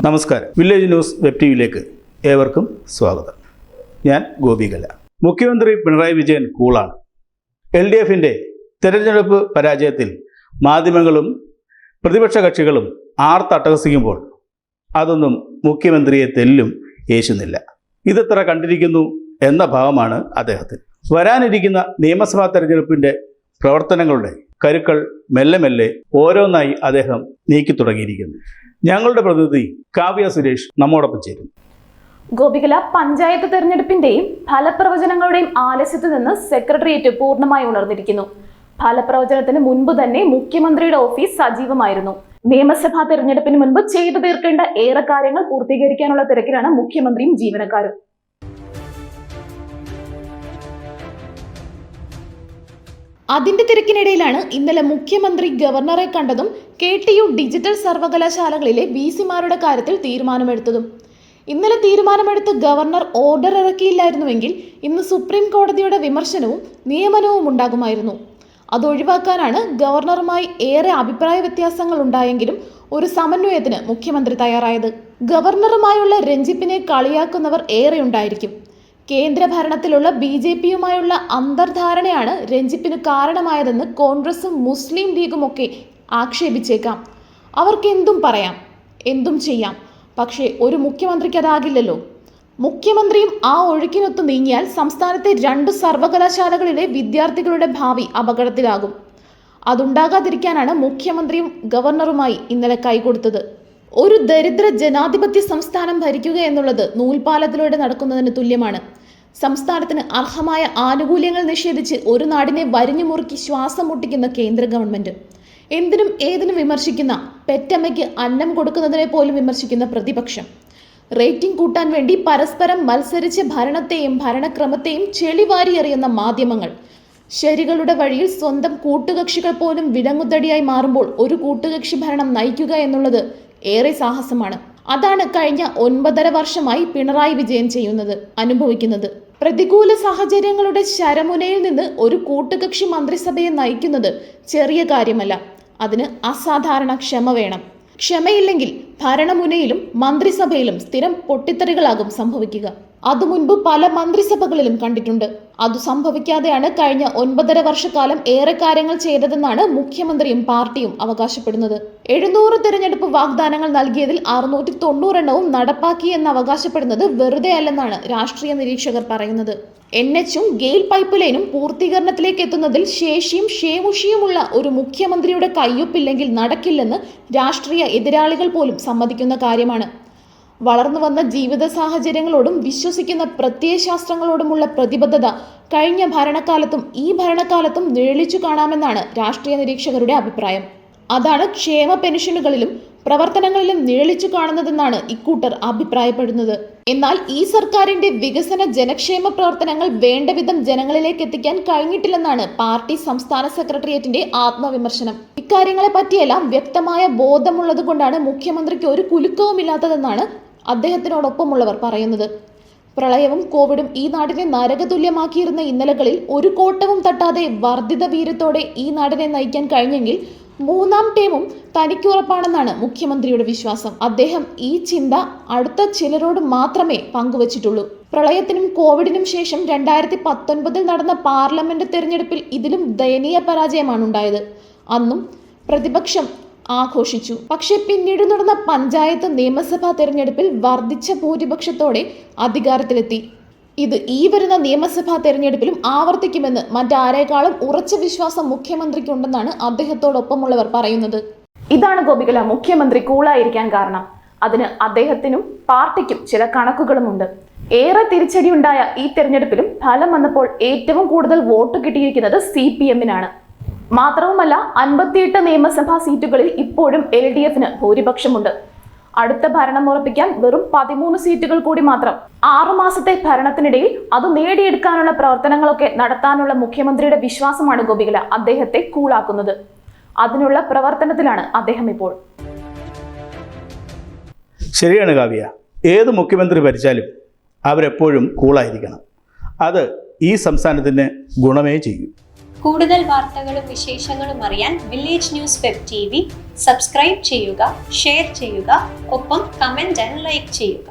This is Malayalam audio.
നമസ്കാരം. വില്ലേജ് ന്യൂസ് വെബ് ടിവിയിലേക്ക് ഏവർക്കും സ്വാഗതം. ഞാൻ ഗോപികല. മുഖ്യമന്ത്രി പിണറായി വിജയൻ കൂളാണ്. LDFിൻ്റെ തെരഞ്ഞെടുപ്പ് പരാജയത്തിൽ മാധ്യമങ്ങളും പ്രതിപക്ഷ കക്ഷികളും ആർത്തട്ടഹസിക്കുമ്പോൾ അതൊന്നും മുഖ്യമന്ത്രിയെ തെല്ലും ഏശുന്നില്ല. ഇതെത്ര കണ്ടിരിക്കുന്നു എന്ന ഭാവമാണ് അദ്ദേഹത്തിന്. വരാനിരിക്കുന്ന നിയമസഭാ തെരഞ്ഞെടുപ്പിൻ്റെ പ്രവർത്തനങ്ങളുടെ കരുക്കൾ മെല്ലെ മെല്ലെ ഓരോന്നായി അദ്ദേഹം നീക്കി തുടങ്ങിയിരിക്കുന്നു. ഞങ്ങളുടെ പ്രതിനിധി കാവ്യ സുരേഷ് നമ്മോടൊപ്പം ചേരും. ഗോപികല, പഞ്ചായത്ത് തെരഞ്ഞെടുപ്പിന്റെയും ഫലപ്രവചനങ്ങളുടെയും ആലസ്യത്തിൽ നിന്ന് സെക്രട്ടേറിയറ്റ് പൂർണ്ണമായി ഉണർന്നിരിക്കുന്നു. ഫലപ്രവചനത്തിന് മുൻപ് തന്നെ മുഖ്യമന്ത്രിയുടെ ഓഫീസ് സജീവമായിരുന്നു. നിയമസഭാ തെരഞ്ഞെടുപ്പിന് മുൻപ് ചെയ്തു തീർക്കേണ്ട ഏറെ കാര്യങ്ങൾ പൂർത്തീകരിക്കാനുള്ള തിരക്കിലാണ് മുഖ്യമന്ത്രിയും ജീവനക്കാരും. അതിന്റെ തിരക്കിനിടയിലാണ് ഇന്നലെ മുഖ്യമന്ത്രി ഗവർണറെ കണ്ടതും KTU ഡിജിറ്റൽ സർവകലാശാലകളിലെ VC-മാരുടെ കാര്യത്തിൽ തീരുമാനമെടുത്തതും. ഇന്നലെ തീരുമാനമെടുത്ത് ഗവർണർ ഓർഡർ ഇറക്കിയില്ലായിരുന്നുവെങ്കിൽ ഇന്ന് സുപ്രീം കോടതിയുടെ വിമർശനവും നിയമനവും ഉണ്ടാകുമായിരുന്നു. അതൊഴിവാക്കാനാണ് ഗവർണറുമായി ഏറെ അഭിപ്രായ വ്യത്യാസങ്ങൾ ഉണ്ടായെങ്കിലും ഒരു സമന്വയത്തിന് മുഖ്യമന്ത്രി തയ്യാറായത്. ഗവർണറുമായുള്ള രഞ്ജിപ്പിനെ കളിയാക്കുന്നവർ ഏറെ ഉണ്ടായിരിക്കും. കേന്ദ്ര ഭരണത്തിലുള്ള BJPയുമായുള്ള അന്തർധാരണയാണ് രഞ്ജിപ്പിന് കാരണമായതെന്ന് കോൺഗ്രസും മുസ്ലിം ലീഗുമൊക്കെ ആക്ഷേപിച്ചേക്കാം. അവർക്ക് എന്തും പറയാം, എന്തും ചെയ്യാം. പക്ഷേ ഒരു മുഖ്യമന്ത്രിക്ക് അതാകില്ലല്ലോ. മുഖ്യമന്ത്രിയും ആ ഒഴുക്കിനൊത്ത് നീങ്ങിയാൽ സംസ്ഥാനത്തെ 2 സർവകലാശാലകളിലെ വിദ്യാർത്ഥികളുടെ ഭാവി അപകടത്തിലാകും. അതുണ്ടാകാതിരിക്കാനാണ് മുഖ്യമന്ത്രിയും ഗവർണറുമായി ഇന്നലെ കൈകൊടുത്തത്. ഒരു ദരിദ്ര ജനാധിപത്യ സംസ്ഥാനം ഭരിക്കുക എന്നുള്ളത് നൂൽപാലത്തിലൂടെ നടക്കുന്നതിന് തുല്യമാണ്. സംസ്ഥാനത്തിന് അർഹമായ ആനുകൂല്യങ്ങൾ നിഷേധിച്ച് ഒരു നാടിനെ വരിഞ്ഞു മുറുക്കി ശ്വാസം മുട്ടിക്കുന്ന കേന്ദ്ര ഗവൺമെന്റ്, എന്തിനും ഏതിനും വിമർശിക്കുന്ന, പെറ്റമ്മയ്ക്ക് അന്നം കൊടുക്കുന്നതിനെ പോലും വിമർശിക്കുന്ന പ്രതിപക്ഷം, റേറ്റിംഗ് കൂട്ടാൻ വേണ്ടി പരസ്പരം മത്സരിച്ച് ഭരണത്തെയും ഭരണക്രമത്തെയും ചെളിവാരി എറിയുന്ന മാധ്യമങ്ങൾ, ശരികളുടെ വഴിയിൽ സ്വന്തം കൂട്ടുകക്ഷികൾ പോലും വിലങ്ങുതടിയായി മാറുമ്പോൾ ഒരു കൂട്ടുകക്ഷി ഭരണം നയിക്കുക എന്നുള്ളത് ഏറെ സാഹസമാണ്. അതാണ് കഴിഞ്ഞ 9.5 വർഷമായി പിണറായി വിജയൻ ചെയ്യുന്നത്, അനുഭവിക്കുന്നത്. പ്രതികൂല സാഹചര്യങ്ങളുടെ ശരമുനയിൽ നിന്ന് ഒരു കൂട്ടുകക്ഷി മന്ത്രിസഭയെ നയിക്കുന്നത് ചെറിയ കാര്യമല്ല. അതിന് അസാധാരണ ക്ഷമ വേണം. ക്ഷമയില്ലെങ്കിൽ ഭരണമുനയിലും മന്ത്രിസഭയിലും സ്ഥിരം പൊട്ടിത്തെറികളാകും സംഭവിക്കുക. അത് മുൻപ് പല മന്ത്രിസഭകളിലും കണ്ടിട്ടുണ്ട്. അത് സംഭവിക്കാതെയാണ് കഴിഞ്ഞ 9.5 വർഷക്കാലം ഏറെ കാര്യങ്ങൾ ചെയ്തതെന്നാണ് മുഖ്യമന്ത്രിയും പാർട്ടിയും അവകാശപ്പെടുന്നത്. 700 തെരഞ്ഞെടുപ്പ് വാഗ്ദാനങ്ങൾ നൽകിയതിൽ 690 എണ്ണവും നടപ്പാക്കി എന്ന് അവകാശപ്പെടുന്നത് വെറുതെ അല്ലെന്നാണ് രാഷ്ട്രീയ നിരീക്ഷകർ പറയുന്നത്. NHഉം ഗെയിൽ പൈപ്പ് ലൈനും പൂർത്തീകരണത്തിലേക്ക് എത്തുന്നതിൽ ശേഷിയും ക്ഷേമുഷിയുമുള്ള ഒരു മുഖ്യമന്ത്രിയുടെ കയ്യൊപ്പില്ലെങ്കിൽ നടക്കില്ലെന്ന് രാഷ്ട്രീയ എതിരാളികൾ പോലും സമ്മതിക്കുന്ന കാര്യമാണ്. വളർന്നു വന്ന ജീവിത സാഹചര്യങ്ങളോടും വിശ്വസിക്കുന്ന പ്രത്യയശാസ്ത്രങ്ങളോടുമുള്ള പ്രതിബദ്ധത കഴിഞ്ഞ ഭരണകാലത്തും ഈ ഭരണകാലത്തും നിഴലിച്ചു കാണാമെന്നാണ് രാഷ്ട്രീയ നിരീക്ഷകരുടെ അഭിപ്രായം. അതാണ് ക്ഷേമ പെൻഷനുകളിലും പ്രവർത്തനങ്ങളിലും നിഴലിച്ചു കാണുന്നതെന്നാണ് ഇക്കൂട്ടർ അഭിപ്രായപ്പെടുന്നത്. എന്നാൽ ഈ സർക്കാരിന്റെ വികസന ജനക്ഷേമ പ്രവർത്തനങ്ങൾ വേണ്ടവിധം ജനങ്ങളിലേക്ക് എത്തിക്കാൻ കഴിഞ്ഞിട്ടില്ലെന്നാണ് പാർട്ടി സംസ്ഥാന സെക്രട്ടേറിയറ്റിന്റെ ആത്മവിമർശനം. ഇക്കാര്യങ്ങളെ പറ്റിയെല്ലാം വ്യക്തമായ ബോധമുള്ളത് കൊണ്ടാണ് മുഖ്യമന്ത്രിക്ക് ഒരു കുലുക്കവുമില്ലാത്തതെന്നാണ് അദ്ദേഹത്തിനോടൊപ്പമുള്ളവർ പറയുന്നത്. പ്രളയവും കോവിഡും ഈ നാടിനെ നരകതുല്യമാക്കിയിരുന്ന ഇന്നലകളിൽ ഒരു കോട്ടവും തട്ടാതെ വർദ്ധിത വീര്യത്തോടെ ഈ നാടിനെ നയിക്കാൻ കഴിഞ്ഞെങ്കിൽ 3ാം ടേമും തനിക്ക് ഉറപ്പാണെന്നാണ് മുഖ്യമന്ത്രിയുടെ വിശ്വാസം. അദ്ദേഹം ഈ ചിന്ത അടുത്ത ചിലരോട് മാത്രമേ പങ്കുവച്ചിട്ടുള്ളൂ. പ്രളയത്തിനും കോവിഡിനും ശേഷം 2019 നടന്ന പാർലമെന്റ് തെരഞ്ഞെടുപ്പിൽ ഇതിലും ദയനീയ പരാജയമാണ് ഉണ്ടായത്. അന്നും പ്രതിപക്ഷം ആഘോഷിച്ചു. പക്ഷെ പിന്നീട് നടന്ന പഞ്ചായത്ത് നിയമസഭാ തെരഞ്ഞെടുപ്പിൽ വർദ്ധിച്ച ഭൂരിപക്ഷത്തോടെ അധികാരത്തിലെത്തി. ഇത് ഈ വരുന്ന നിയമസഭാ തെരഞ്ഞെടുപ്പിലും ആവർത്തിക്കുമെന്ന് മറ്റാരേക്കാളും ഉറച്ച വിശ്വാസം മുഖ്യമന്ത്രിക്കുണ്ടെന്നാണ് അദ്ദേഹത്തോടൊപ്പമുള്ളവർ പറയുന്നത്. ഇതാണ് ഗോപികല മുഖ്യമന്ത്രി കൂളായിരിക്കാൻ കാരണം. അതിന് അദ്ദേഹത്തിനും പാർട്ടിക്കും ചില കണക്കുകളുമുണ്ട്. ഏറെ തിരിച്ചടിയുണ്ടായ ഈ തെരഞ്ഞെടുപ്പിലും ഫലം വന്നപ്പോൾ ഏറ്റവും കൂടുതൽ വോട്ട് കിട്ടിയിരിക്കുന്നത് CPM-നാണ്. മാത്രവുമല്ല 58 നിയമസഭാ സീറ്റുകളിൽ ഇപ്പോഴും LDFന് ഭൂരിപക്ഷമുണ്ട്. അടുത്ത ഭരണം ഉറപ്പിക്കാൻ വെറും 13 സീറ്റുകൾ കൂടി മാത്രം. 6 മാസത്തെ ഭരണത്തിനിടയിൽ അത് നേടിയെടുക്കാനുള്ള പ്രവർത്തനങ്ങളൊക്കെ നടത്താനുള്ള മുഖ്യമന്ത്രിയുടെ വിശ്വാസമാണ് ഗോപികല അദ്ദേഹത്തെ കൂളാക്കുന്നത്. അതിനുള്ള പ്രവർത്തനത്തിലാണ് അദ്ദേഹം ഇപ്പോൾ. ശരിയാണ് കാവ്യ. ഏത് മുഖ്യമന്ത്രി ഭരിച്ചാലും അവരെപ്പോഴും കൂളായിരിക്കണം. അത് ഈ സംസ്ഥാനത്തിന് ഗുണമേ ചെയ്യൂ. കൂടുതൽ വാർത്തകളും വിശേഷങ്ങളും അറിയാൻ village news web TV subscribe ചെയ്യുക, ഷെയർ ചെയ്യുക, ഒപ്പം കമന്റ് ആൻഡ് ലൈക്ക് ചെയ്യുക.